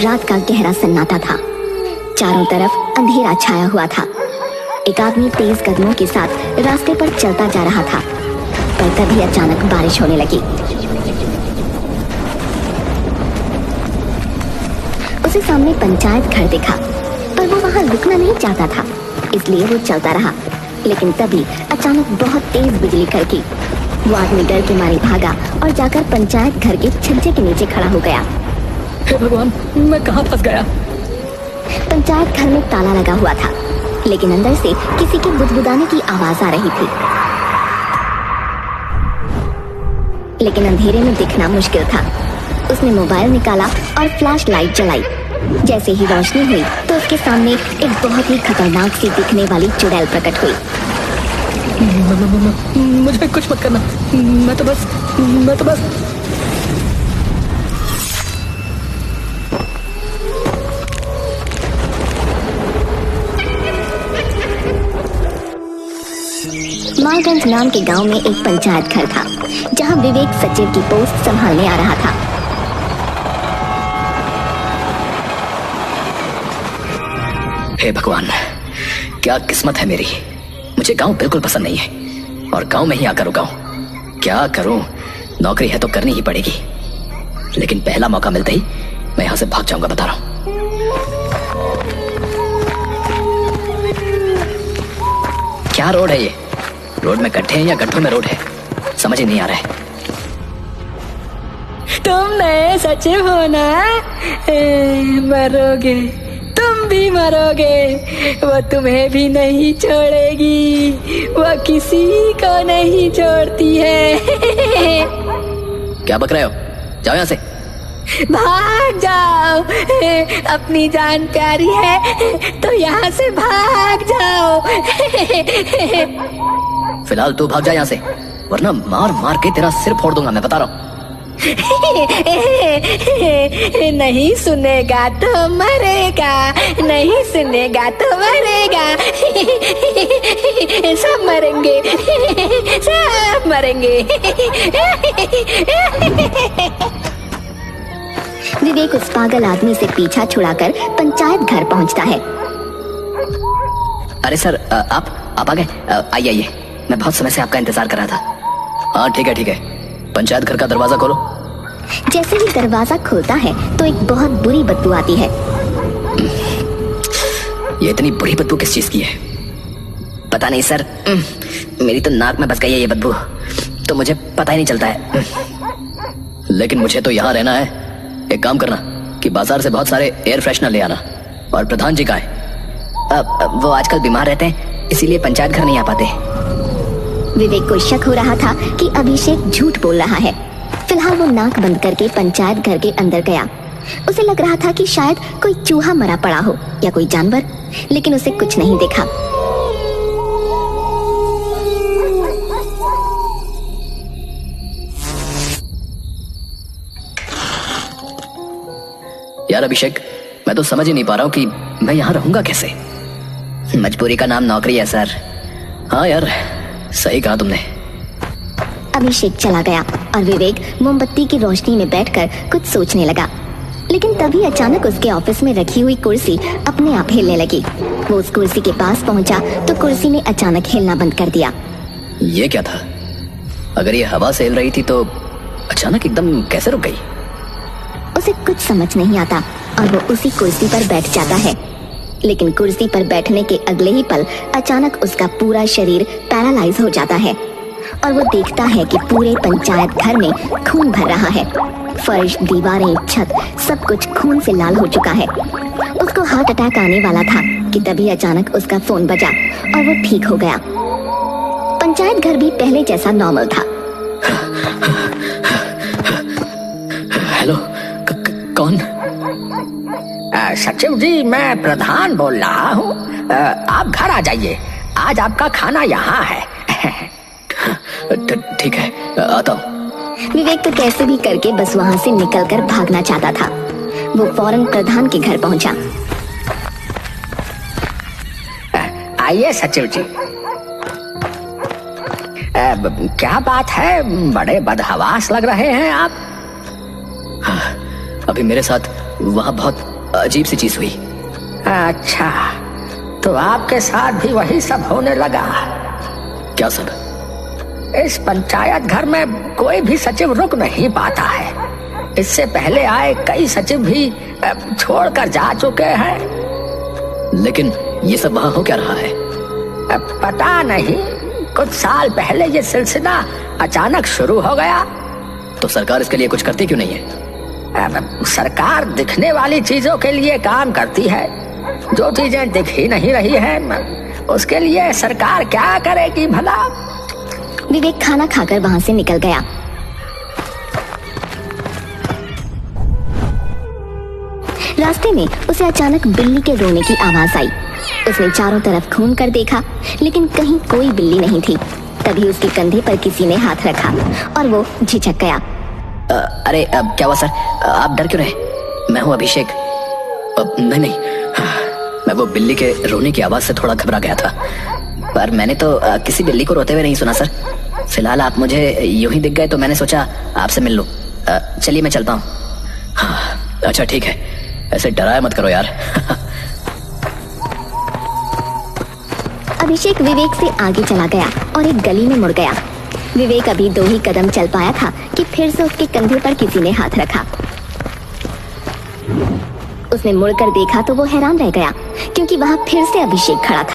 रात का गहरा सन्नाटा था। चारों तरफ अंधेरा छाया हुआ था। एक आदमी तेज कदमों के साथ रास्ते पर चलता जा रहा था, पर तभी अचानक बारिश होने लगी। उसे सामने पंचायत घर दिखा, पर वो वहां रुकना नहीं चाहता था, इसलिए वो चलता रहा। लेकिन तभी अचानक बहुत तेज बिजली कड़की। वो आदमी डर के मारे भागा और जाकर पंचायत घर के छज्जे के नीचे खड़ा हो गया। हे भगवान, मैं कहाँ फंस गया? पंचायत घर में ताला लगा हुआ था, लेकिन अंदर से किसी के बुदबुदाने की आवाज आ रही थी। लेकिन अंधेरे में दिखना मुश्किल था। उसने मोबाइल निकाला और फ्लैश लाइट जलाई। जैसे ही रोशनी हुई तो उसके सामने एक बहुत ही खतरनाक सी दिखने वाली चुड़ैल प्रकट हुई। मुझे कुछ मत करना, मैं तो बस मालगंज नाम के गांव में एक पंचायत घर था, जहां विवेक सचिव की पोस्ट संभालने आ रहा था। हे भगवान, क्या किस्मत है मेरी। मुझे गांव बिल्कुल पसंद नहीं है और गांव में ही आकर रुका हूं। क्या करूं? नौकरी है तो करनी ही पड़ेगी, लेकिन पहला मौका मिलते ही मैं यहां से भाग जाऊंगा, बता रहा हूं। क्या रोड है ये? रोड में गड्ढे हैं या गड्ढों में रोड है, समझ ही नहीं आ रहा है। तुम नए सचिव हो ना? मरोगे, तुम भी मरोगे। वो तुम्हें भी नहीं छोड़ेगी, वो किसी को नहीं छोड़ती है। क्या बक रहे हो? जाओ यहाँ से। भाग जाओ, अपनी जान प्यारी है तो यहाँ से भाग जाओ। फिलहाल तू भाग जा यहाँ से, वरना मार मार के तेरा सिर फोड़ दूंगा, मैं बता रहा हूँ। नहीं सुनेगा तो मरेगा, नहीं सुनेगा तो मरेगा। सब मरेंगे, सब मरेंगे। विवेक उस पागल आदमी से पीछा छुड़ाकर पंचायत घर पहुंचता है। अरे सर, आप आ गए? आइए आइए, मैं बहुत समय से आपका इंतजार कर रहा था। हाँ ठीक है, पंचायत घर का दरवाजा खोलो। जैसे ही दरवाजा खुलता है तो एक बहुत बुरी बदबू आती है। ये इतनी बुरी बदबू किस चीज की है? पता नहीं सर, मेरी तो नाक में बस गई है ये बदबू, तो मुझे पता ही नहीं चलता है। लेकिन मुझे तो यहाँ रहना है। एक काम करना कि बाजार से बहुत सारे एयर फ्रेशनर ले आना। और प्रधान जी कहाँ है? वो आजकल बीमार रहते हैं, इसीलिए पंचायत घर नहीं आ पाते। विवेक को शक हो रहा था कि अभिषेक झूठ बोल रहा है। फिलहाल वो नाक बंद करके पंचायत घर के अंदर गया। उसे लग रहा था कि शायद कोई चूहा मरा पड़ा हो या कोई जानवर, लेकिन उसे कुछ नहीं दिखा। यार अभिषेक, मैं तो समझ ही नहीं पा रहा हूँ कि मैं यहाँ रहूंगा कैसे। मजबूरी का नाम नौकरी है सर। हाँ यार, सही कहा तुमने। अभिषेक चला गया और विवेक मोमबत्ती की रोशनी में बैठकर कुछ सोचने लगा। लेकिन तभी अचानक उसके ऑफिस में रखी हुई कुर्सी अपने आप हिलने लगी। वो उस कुर्सी के पास पहुंचा तो कुर्सी ने अचानक हिलना बंद कर दिया। ये क्या था? अगर ये हवा से हिल रही थी तो अचानक एकदम कैसे रुक गई? उसे कुछ समझ नहीं आता और वो उसी कुर्सी पर बैठ जाता है। लेकिन कुर्सी पर बैठने के अगले ही पल अचानक उसका पूरा शरीर पैरालाइज हो जाता है और वो देखता है कि पूरे पंचायत घर में खून भर रहा है। फर्श, दीवारें, छत, सब कुछ खून से लाल हो चुका है। उसको हार्ट अटैक आने वाला था कि तभी अचानक उसका फोन बजा और वो ठीक हो गया। पंचायत घर भी पहले जैसा नॉर्मल था। हेलो, कौन? सचिव जी, मैं प्रधान बोल रहा हूँ। आप घर आ जाइए, आज आपका खाना यहाँ है। ठीक है, आता हूँ। विवेक तो कैसे भी करके बस वहाँ से निकलकर भागना चाहता था। वो फौरन प्रधान के घर पहुँचा। आइए सचिव जी। क्या बात है, बड़े बदहवास लग रहे हैं आप। हाँ, अभी मेरे साथ वहाँ बहुत अजीब सी चीज हुई। अच्छा, तो आपके साथ भी वही सब होने लगा? क्या सब? इस पंचायत घर में कोई भी सचिव रुक नहीं पाता है। इससे पहले आए कई सचिव भी छोड़कर जा चुके हैं। लेकिन ये सब वहां हो क्या रहा है? पता नहीं, कुछ साल पहले ये सिलसिला अचानक शुरू हो गया। तो सरकार इसके लिए कुछ करती क्यों नहीं है? सरकार दिखने वाली चीजों के लिए काम करती है। जो चीजें दिख ही नहीं रही है उसके लिए सरकार क्या करेगी भला? विवेक खाना खाकर वहां से निकल गया। रास्ते में उसे अचानक बिल्ली के रोने की आवाज आई। उसने चारों तरफ घूम कर देखा, लेकिन कहीं कोई बिल्ली नहीं थी। तभी उसके कंधे पर किसी ने हाथ रखा और वो झिझक गया। अरे क्या हुआ सर? आप डर क्यों रहे? मैं हूँ अभिषेक। नहीं, मैं वो बिल्ली के रोने की आवाज से थोड़ा घबरा गया था, पर मैंने तो किसी बिल्ली को रोते हुए नहीं सुना सर। फिलहाल आप मुझे यूं ही दिख गए तो मैंने सोचा आपसे मिल लूं। चलिए मैं चलता हूँ। अच्छा ठीक है, ऐसे डराया मत करो यार। अभिषेक विवेक से आगे चला गया और एक गली में मुड़ गया। विवेक अभी 2 ही कदम चल पाया था कि फिर से उसके कंधे पर किसी ने हाथ रखा। उसने मुड़कर देखा तो वो हैरान रह गया, क्योंकि वहां फिर से अभिषेक खड़ा था।